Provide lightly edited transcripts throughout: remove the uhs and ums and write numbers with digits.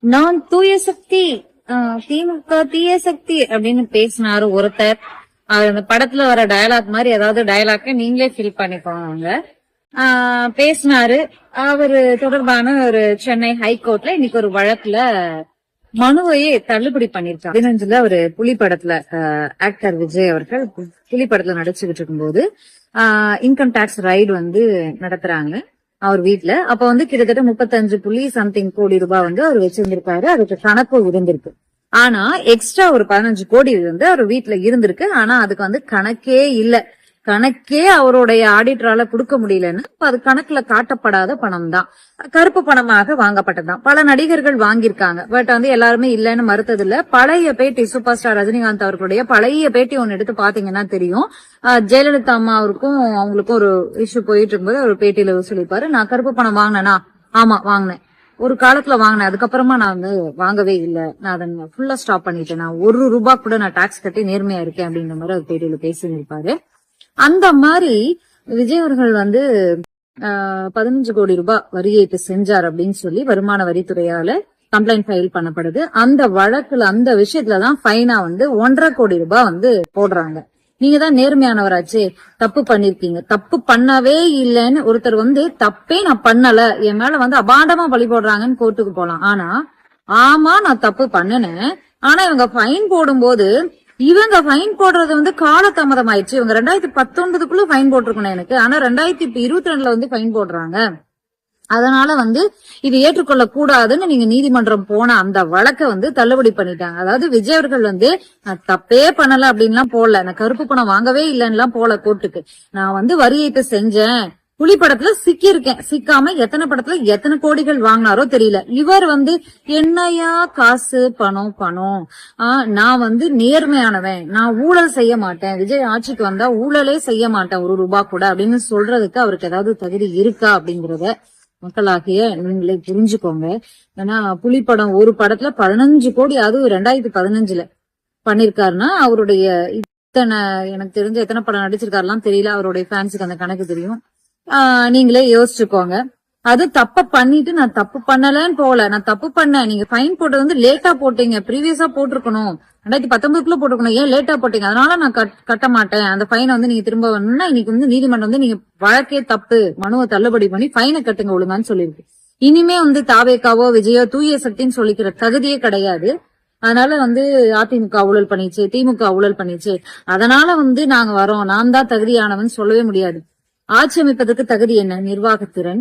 நான் தூய சக்தி, திமுக தீய சக்தி அப்படின்னு பேசினாரு ஒருத்தர். அவர் அந்த படத்துல வர டயலாக் மாதிரி ஏதாவது டயலாக்க நீங்களே ஃபில் பண்ணிக்கோங்க. பேசினாரு. அவரு தொடர்பான ஒரு சென்னை ஹைகோர்ட்ல இன்னைக்கு ஒரு வழக்குல மனுவையே தள்ளுபடி பண்ணிருக்காங்க. 15 ஒரு புலி படத்துல ஆக்டர் விஜய் அவர்கள் புலி படத்துல நடிச்சுக்கிட்டு இருக்கும்போது இன்கம் டாக்ஸ் ரைடு நடத்துறாங்க அவர் வீட்டுல. அப்ப கிட்டத்தட்ட 35 கோடி ரூபாய் அவர் வச்சிருந்திருக்காரு. அதுக்கு கணக்கு இருந்திருக்கு. ஆனா எக்ஸ்ட்ரா ஒரு 15 கோடி அவர் வீட்டுல இருந்திருக்கு. ஆனா அதுக்கு கணக்கே இல்ல. கணக்கே அவருடைய ஆடிட்டரால கொடுக்க முடியலன்னு அது கணக்குல காட்டப்படாத பணம் தான், கருப்பு பணமாக வாங்கப்பட்டதுதான். பல நடிகர்கள் வாங்கியிருக்காங்க. பட் எல்லாருமே இல்லன்னு மறுத்தது இல்ல. பழைய பேட்டி சூப்பர் ஸ்டார் ரஜினிகாந்த் அவர்களுடைய பழைய பேட்டி ஒன்னு எடுத்து பாத்தீங்கன்னா தெரியும். ஜெயலலிதா அம்மா அவங்களுக்கும் ஒரு இஷ்யூ போயிட்டு இருக்கும்போது ஒரு பேட்டியில சொல்லிப்பாரு, நான் கருப்பு பணம் வாங்கினேனா? ஆமா வாங்கினேன், ஒரு காலத்துல வாங்கினேன், அதுக்கப்புறமா நான் வாங்கவே இல்லை, நான் அதை ஃபுல்லா ஸ்டாப் பண்ணிட்டேன், நான் ₹1 கூட நான் டாக்ஸ் கட்டி நேர்மையா இருக்கேன் அப்படின்ற மாதிரி அவர் பேட்டியில பேசியிருப்பாரு. அந்த மாதிரி விஜய் அவர்கள் 15 கோடி ரூபாய் வரி ஏய்ப்பு செஞ்சார் அப்படின்னு சொல்லி வருமான வரித்துறையால கம்ப்ளைண்ட் ஃபைல் பண்ணப்படுது. அந்த வழக்குல அந்த விஷயத்துலதான் ஃபைனா 1.5 கோடி ரூபாய் போடுறாங்க. நீங்க தான் நேர்மையானவராச்சே, தப்பு பண்ணிருக்கீங்க, தப்பு பண்ணவே இல்லைன்னு ஒருத்தர் தப்பே நான் பண்ணல, என் மேல அபாண்டமா பழி போடுறாங்கன்னு கோர்ட்டுக்கு போலாம். ஆனா ஆமா நான் தப்பு பண்ணினேன், ஆனா இவங்க ஃபைன் போடும்போது இவங்க ஃபைன் போடுறது காலதாமதம் ஆயிடுச்சு. இவங்க 2019 ஃபைன் போட்டிருக்கணும் எனக்கு, ஆனா 2022 ஃபைன் போடுறாங்க. அதனால இது ஏற்றுக்கொள்ள கூடாதுன்னு நீங்க நீதிமன்றம் போன அந்த வழக்க தள்ளுபடி பண்ணிட்டாங்க. அதாவது விஜய் அவர்கள் நான் தப்பே பண்ணல அப்படின்லாம் போடல, நான் கருப்பு பணம் வாங்கவே இல்லைன்னு போல கோர்ட்டுக்கு, நான் வரி ஏய்ப்பு செஞ்சேன், புலி படத்துல சிக்கியிருக்கேன், சிக்காம எத்தனை படத்துல எத்தனை கோடிகள் வாங்கினாரோ தெரியல. இவர் என்னையா காசு பணம் பணம், நான் நேர்மையானவன், நான் ஊழல் செய்ய மாட்டேன், விஜய் ஆட்சிக்கு வந்தா ஊழலே செய்ய மாட்டேன் ₹1 கூட அப்படின்னு சொல்றதுக்கு அவருக்கு ஏதாவது தகுதி இருக்கா அப்படிங்கறத மக்களாகிய நீங்களே புரிஞ்சுக்கோங்க. ஏன்னா புலிப்படம் ஒரு படத்துல 15 கோடி, அதுவும் 2015 பண்ணிருக்காருன்னா அவருடைய இத்தனை, எனக்கு தெரிஞ்ச எத்தனை படம் நடிச்சிருக்காருலாம் தெரியல, அவருடைய ஃபேன்ஸுக்கு அந்த கணக்கு தெரியும். நீங்களே யோசிச்சுக்கோங்க. அது தப்ப பண்ணிட்டு நான் தப்பு பண்ணலன்னு போல, நான் தப்பு பண்ணேன், நீங்க ஃபைன் போட்டது லேட்டா போட்டீங்க, ப்ரீவியஸா போட்டிருக்கணும், 2019 போட்டிருக்கணும், ஏன் லேட்டா போட்டீங்க, அதனால நான் கட்ட மாட்டேன், அந்த ஃபைனை நீங்க திரும்ப வரணும்னா இன்னைக்கு நீதிமன்றம் நீங்க வழக்கே தப்பு, மனுவை தள்ளுபடி பண்ணி ஃபைனை கட்டுங்க ஒழுங்கான்னு சொல்லிருக்கு. இனிமே தாவேக்காவோ விஜயோ தூய சக்தின்னு சொல்லிக்கிற தகுதியே கிடையாது. அதனால அதிமுக ஊழல் பண்ணிச்சு, திமுக ஊழல் பண்ணிச்சு, அதனால நாங்க வரோம், நான் தான் தகுதியானவன் சொல்லவே முடியாது. ஆட்சி அமைப்பதற்கு தகுதி என்ன? நிர்வாகத்திறன்,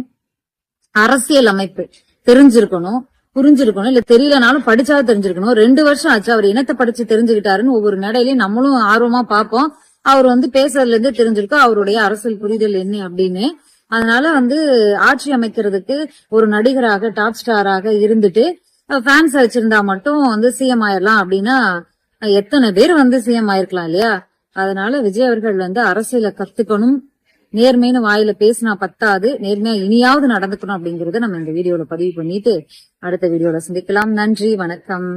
அரசியல் அமைப்பு தெரிஞ்சிருக்கணும், புரிஞ்சிருக்கணும், இல்ல தெரியலனாலும் படிச்சாவது தெரிஞ்சிருக்கணும். 2 வருஷம் ஆச்சு அவர் இனத்தை படிச்சு தெரிஞ்சுக்கிட்டாருன்னு ஒவ்வொரு மேடையிலயும் நம்மளும் ஆர்வமா பார்ப்போம். அவர் பேசுறதுல இருந்து தெரிஞ்சிருக்கோம் அவருடைய அரசியல் புரிதல் என்ன அப்படின்னு. அதனால ஆட்சி அமைக்கிறதுக்கு ஒரு நடிகராக டாப் ஸ்டாராக இருந்துட்டு ஃபேன்ஸ் வச்சிருந்தா மட்டும் சிஎம் ஆயிரலாம் அப்படின்னா எத்தனை பேர் சிஎம் ஆயிருக்கலாம் இல்லையா? அதனால விஜய் அவர்கள் அரசியலை கத்துக்கணும். நேர்மைன்னு வாயில பேசினா பத்தாது, நேர்மையா இனியாவது நடந்துக்கணும் அப்படிங்கறத நம்ம இந்த வீடியோல பதிவு பண்ணிட்டு அடுத்த வீடியோல சந்திக்கலாம். நன்றி, வணக்கம்.